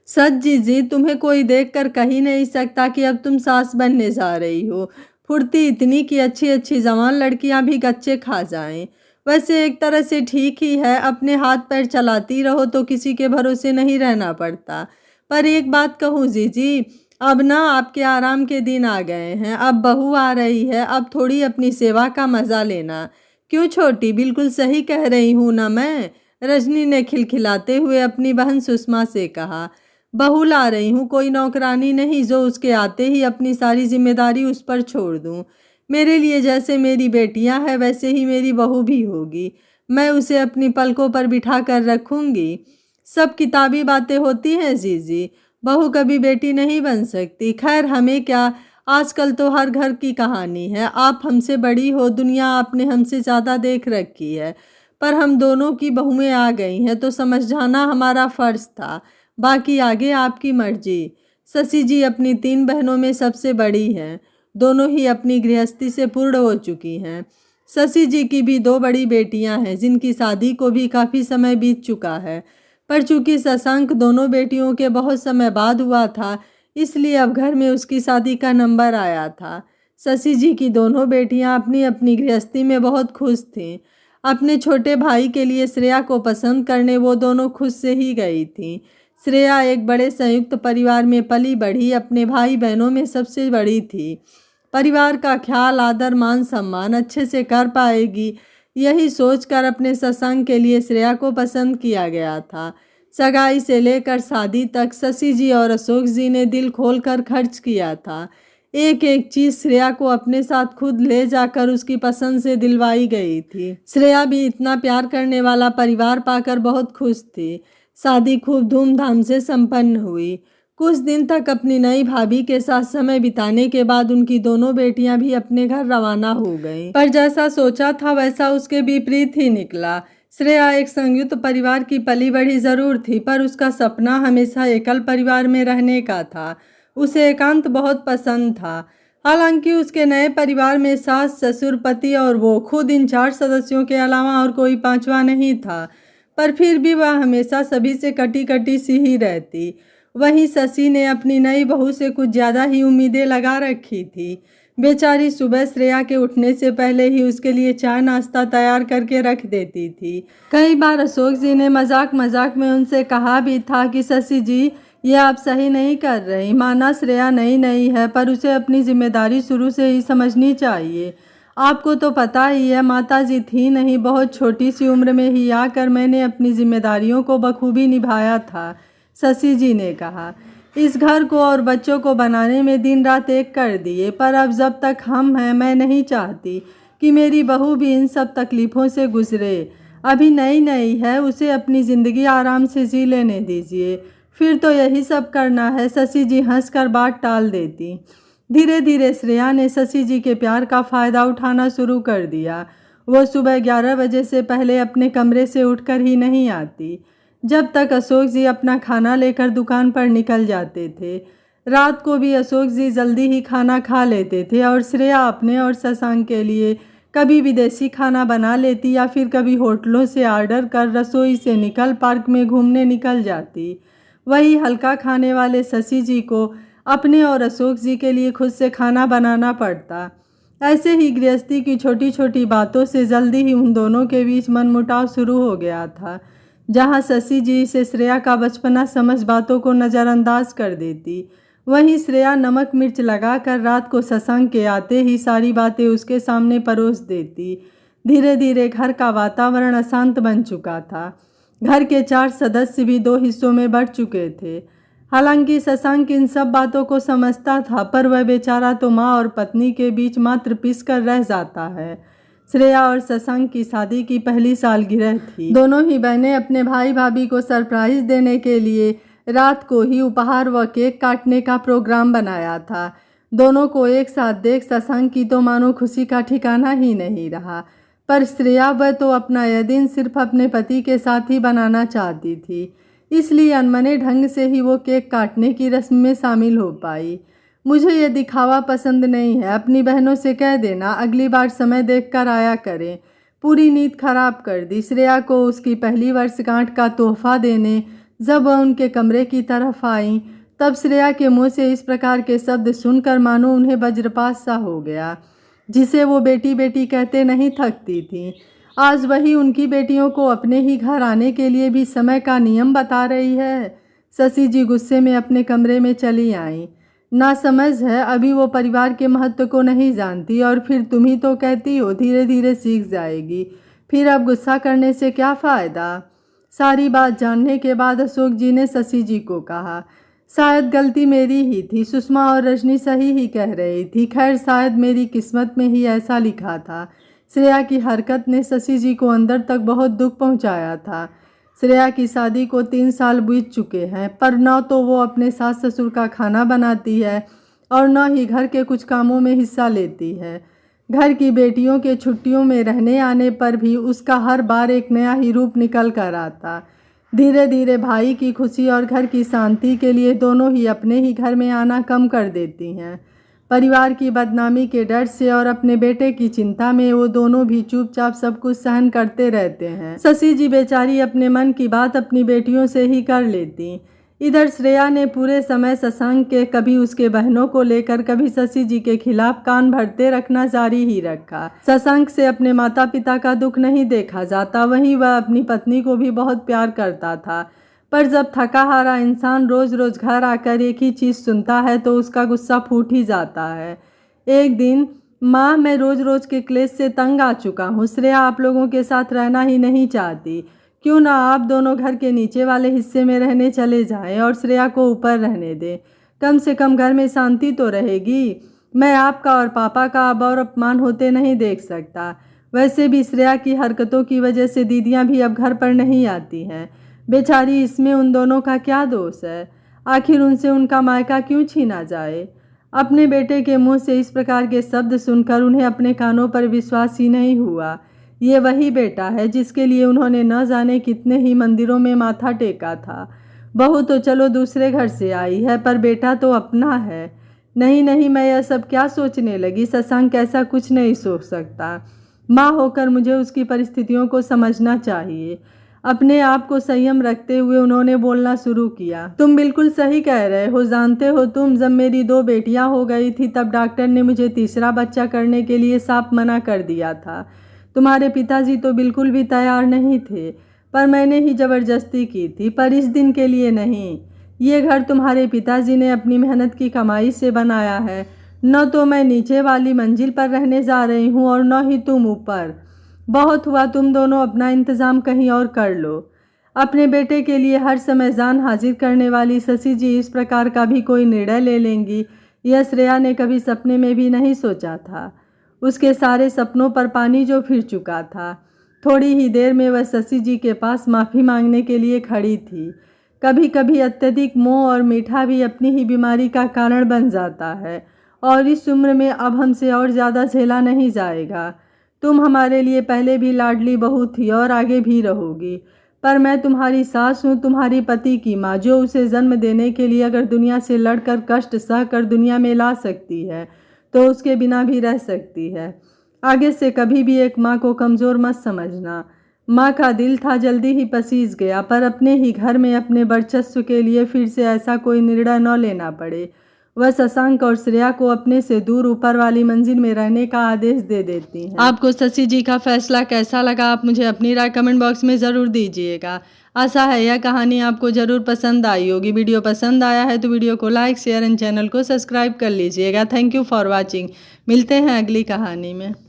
सच जीजी, तुम्हें कोई देखकर कह ही नहीं सकता कि अब तुम सास बनने जा रही हो। फुर्ती इतनी कि अच्छी अच्छी जवान लड़कियां भी गच्चे खा जाएं। वैसे एक तरह से ठीक ही है, अपने हाथ पैर चलाती रहो तो किसी के भरोसे नहीं रहना पड़ता। पर एक बात कहूँ जीजी, अब ना आपके आराम के दिन आ गए हैं। अब बहू आ रही है, अब थोड़ी अपनी सेवा का मजा लेना। क्यों छोटी, बिल्कुल सही कह रही हूँ ना मैं? रजनी ने खिलखिलाते हुए अपनी बहन सुषमा से कहा। बहू ला रही हूँ, कोई नौकरानी नहीं जो उसके आते ही अपनी सारी जिम्मेदारी उस पर छोड़ दूँ। मेरे लिए जैसे मेरी बेटियां हैं वैसे ही मेरी बहू भी होगी। मैं उसे अपनी पलकों पर बिठा कर रखूंगी। सब किताबी बातें होती हैं जीजी, बहू कभी बेटी नहीं बन सकती। खैर हमें क्या, आजकल तो हर घर की कहानी है। आप हमसे बड़ी हो, दुनिया आपने हमसे ज़्यादा देख रखी है, पर हम दोनों की बहुएं आ गई हैं तो समझ जाना हमारा फर्ज था। बाकी आगे आपकी मर्जी। शशि जी अपनी 3 बहनों में सबसे बड़ी हैं। दोनों ही अपनी गृहस्थी से पूर्ण हो चुकी हैं। शशि जी की भी 2 बड़ी बेटियां हैं जिनकी शादी को भी काफ़ी समय बीत चुका है, पर चूंकि शशांक दोनों बेटियों के बहुत समय बाद हुआ था, इसलिए अब घर में उसकी शादी का नंबर आया था। शशि जी की दोनों बेटियां अपनी अपनी गृहस्थी में बहुत खुश थीं। अपने छोटे भाई के लिए श्रेया को पसंद करने वो दोनों खुद से ही गई थीं। श्रेया एक बड़े संयुक्त परिवार में पली बढ़ी अपने भाई बहनों में सबसे बड़ी थी। परिवार का ख्याल, आदर, मान सम्मान अच्छे से कर पाएगी, यही सोचकर अपने शशांक के लिए श्रेया को पसंद किया गया था। सगाई से लेकर शादी तक शशि जी और अशोक जी ने दिल खोलकर खर्च किया था। एक एक चीज श्रेया को अपने साथ खुद ले जाकर उसकी पसंद से दिलवाई गई थी। श्रेया भी इतना प्यार करने वाला परिवार पाकर बहुत खुश थी। शादी खूब धूमधाम से संपन्न हुई। कुछ दिन तक अपनी नई भाभी के साथ समय बिताने के बाद उनकी दोनों बेटियां भी अपने घर रवाना हो गईं। पर जैसा सोचा था वैसा उसके विपरीत ही निकला। श्रेया एक संयुक्त परिवार की पली बढ़ी जरूर थी, पर उसका सपना हमेशा एकल परिवार में रहने का था। उसे एकांत बहुत पसंद था। हालांकि उसके नए परिवार में सास, ससुर, पति और वो खुद इन 4 सदस्यों के अलावा और कोई 5वां नहीं था, पर फिर भी वह हमेशा सभी से कटी कटी सी ही रहती। वहीं शशि ने अपनी नई बहू से कुछ ज़्यादा ही उम्मीदें लगा रखी थी। बेचारी सुबह श्रेया के उठने से पहले ही उसके लिए चाय नाश्ता तैयार करके रख देती थी। कई बार अशोक जी ने मजाक मजाक में उनसे कहा भी था कि शशि जी, ये आप सही नहीं कर रही। माना श्रेया नई नई है, पर उसे अपनी जिम्मेदारी शुरू से ही समझनी चाहिए। आपको तो पता ही है, माता जी थी नहीं, बहुत छोटी सी उम्र में ही आकर मैंने अपनी जिम्मेदारियों को बखूबी निभाया था। शशि जी ने कहा, इस घर को और बच्चों को बनाने में दिन रात एक कर दिए, पर अब जब तक हम हैं मैं नहीं चाहती कि मेरी बहू भी इन सब तकलीफ़ों से गुजरे। अभी नई नई है, उसे अपनी ज़िंदगी आराम से जी लेने दीजिए, फिर तो यही सब करना है। शशि जी हंसकर बात टाल देती। धीरे धीरे श्रेया ने शशि जी के प्यार का फ़ायदा उठाना शुरू कर दिया। वो सुबह 11 बजे से पहले अपने कमरे से उठकर ही नहीं आती, जब तक अशोक जी अपना खाना लेकर दुकान पर निकल जाते थे। रात को भी अशोक जी जल्दी ही खाना खा लेते थे और श्रेया अपने और शशांक के लिए कभी विदेशी खाना बना लेती या फिर कभी होटलों से ऑर्डर कर रसोई से निकल पार्क में घूमने निकल जाती। वही हल्का खाने वाले शशि जी को अपने और अशोक जी के लिए खुद से खाना बनाना पड़ता। ऐसे ही गृहस्थी की छोटी छोटी बातों से जल्दी ही उन दोनों के बीच मनमुटाव शुरू हो गया था। जहाँ शशि जी से श्रेया का बचपना समझ बातों को नज़रअंदाज कर देती, वहीं श्रेया नमक मिर्च लगाकर रात को शशांक के आते ही सारी बातें उसके सामने परोस देती। धीरे धीरे घर का वातावरण अशांत बन चुका था। घर के 4 सदस्य भी 2 हिस्सों में बढ़ चुके थे। हालांकि शशांक इन सब बातों को समझता था, पर वह बेचारा तो माँ और पत्नी के बीच मात्र पिस कर रह जाता है। श्रेया और शशांक की शादी की पहली सालगिरह थी। दोनों ही बहनें अपने भाई भाभी को सरप्राइज देने के लिए रात को ही उपहार व केक काटने का प्रोग्राम बनाया था। दोनों को एक साथ देख शशांक की तो मानो खुशी का ठिकाना ही नहीं रहा, पर श्रेया वह तो अपना यह दिन सिर्फ अपने पति के साथ ही बनाना चाहती थी, इसलिए अनमने ढंग से ही वो केक काटने की रस्म में शामिल हो पाई। मुझे ये दिखावा पसंद नहीं है, अपनी बहनों से कह देना अगली बार समय देखकर आया करें। पूरी नींद खराब कर दी। श्रेया को उसकी पहली वर्षगांठ का तोहफा देने जब वह उनके कमरे की तरफ आई तब श्रेया के मुंह से इस प्रकार के शब्द सुनकर मानो उन्हें वज्रपात सा हो गया। जिसे वो बेटी बेटी कहते नहीं थकती थी, आज वही उनकी बेटियों को अपने ही घर आने के लिए भी समय का नियम बता रही है। शशि जी गुस्से में अपने कमरे में चली आईं। ना समझ है, अभी वो परिवार के महत्व को नहीं जानती, और फिर तुम ही तो कहती हो धीरे धीरे सीख जाएगी, फिर अब गुस्सा करने से क्या फ़ायदा। सारी बात जानने के बाद अशोक जी ने शशि जी को कहा, शायद गलती मेरी ही थी, सुषमा और रजनी सही ही कह रही थी। खैर, शायद मेरी किस्मत में ही ऐसा लिखा था। श्रेया की हरकत ने शशि जी को अंदर तक बहुत दुख पहुंचाया था। श्रेया की शादी को 3 साल बीत चुके हैं, पर न तो वो अपने सास ससुर का खाना बनाती है और न ही घर के कुछ कामों में हिस्सा लेती है। घर की बेटियों के छुट्टियों में रहने आने पर भी उसका हर बार एक नया ही रूप निकल कर आता। धीरे धीरे भाई की खुशी और घर की शांति के लिए दोनों ही अपने ही घर में आना कम कर देती हैं। परिवार की बदनामी के डर से और अपने बेटे की चिंता में वो दोनों भी चुपचाप सब कुछ सहन करते रहते हैं। शशि जी बेचारी अपने मन की बात अपनी बेटियों से ही कर लेती। इधर श्रेया ने पूरे समय शशांक के, कभी उसके बहनों को लेकर, कभी शशि जी के खिलाफ कान भरते रखना जारी ही रखा। शशांक से अपने माता पिता का दुख नहीं देखा जाता, वहीं वह अपनी पत्नी को भी बहुत प्यार करता था। पर जब थका हारा इंसान रोज रोज घर आकर एक ही चीज़ सुनता है तो उसका गुस्सा फूट ही जाता है। एक दिन, माँ, मैं रोज रोज के क्लेश से तंग आ चुका हूँ। श्रेया आप लोगों के साथ रहना ही नहीं चाहती, क्यों ना आप दोनों घर के नीचे वाले हिस्से में रहने चले जाएं और श्रेया को ऊपर रहने दें। कम से कम घर में शांति तो रहेगी। मैं आपका और पापा का अब और अपमान होते नहीं देख सकता। वैसे भी श्रेया की हरकतों की वजह से दीदियाँ भी अब घर पर नहीं आती हैं। बेचारी, इसमें उन दोनों का क्या दोष है? आखिर उनसे उनका मायका क्यों छीना जाए? अपने बेटे के मुंह से इस प्रकार के शब्द सुनकर उन्हें अपने कानों पर विश्वास ही नहीं हुआ। ये वही बेटा है जिसके लिए उन्होंने न जाने कितने ही मंदिरों में माथा टेका था। बहू तो चलो दूसरे घर से आई है, पर बेटा तो अपना है। नहीं नहीं, मैं यह सब क्या सोचने लगी। शशांक ऐसा कुछ नहीं सोच सकता। माँ होकर मुझे उसकी परिस्थितियों को समझना चाहिए। अपने आप को संयम रखते हुए उन्होंने बोलना शुरू किया, तुम बिल्कुल सही कह रहे हो। जानते हो तुम, जब मेरी 2 बेटियां हो गई थी तब डॉक्टर ने मुझे तीसरा बच्चा करने के लिए साफ मना कर दिया था। तुम्हारे पिताजी तो बिल्कुल भी तैयार नहीं थे, पर मैंने ही ज़बरदस्ती की थी, पर इस दिन के लिए नहीं। ये घर तुम्हारे पिताजी ने अपनी मेहनत की कमाई से बनाया है। न तो मैं नीचे वाली मंजिल पर रहने जा रही हूँ और न ही तुम ऊपर। बहुत हुआ, तुम दोनों अपना इंतज़ाम कहीं और कर लो। अपने बेटे के लिए हर समय जान हाजिर करने वाली शशि जी इस प्रकार का भी कोई निर्णय ले लेंगी, यह श्रेया ने कभी सपने में भी नहीं सोचा था। उसके सारे सपनों पर पानी जो फिर चुका था। थोड़ी ही देर में वह शशि जी के पास माफ़ी मांगने के लिए खड़ी थी। कभी कभी अत्यधिक मोह और मीठा भी अपनी ही बीमारी का कारण बन जाता है, और इस उम्र में अब हमसे और ज़्यादा झेला नहीं जाएगा। तुम हमारे लिए पहले भी लाडली बहू थी और आगे भी रहोगी, पर मैं तुम्हारी सास हूँ, तुम्हारी पति की माँ, जो उसे जन्म देने के लिए अगर दुनिया से लड़कर कष्ट सहकर दुनिया में ला सकती है तो उसके बिना भी रह सकती है। आगे से कभी भी एक माँ को कमज़ोर मत समझना। माँ का दिल था जल्दी ही पसीज गया, पर अपने ही घर में अपने वर्चस्व के लिए फिर से ऐसा कोई निर्णय न लेना पड़े। वह शशांक और श्रेया को अपने से दूर ऊपर वाली मंजिल में रहने का आदेश दे देती हैं। आपको शशि जी का फैसला कैसा लगा, आप मुझे अपनी राय कमेंट बॉक्स में ज़रूर दीजिएगा। आशा है यह कहानी आपको ज़रूर पसंद आई होगी। वीडियो पसंद आया है तो वीडियो को लाइक, शेयर एंड चैनल को सब्सक्राइब कर लीजिएगा। Thank you for watching. मिलते हैं अगली कहानी में।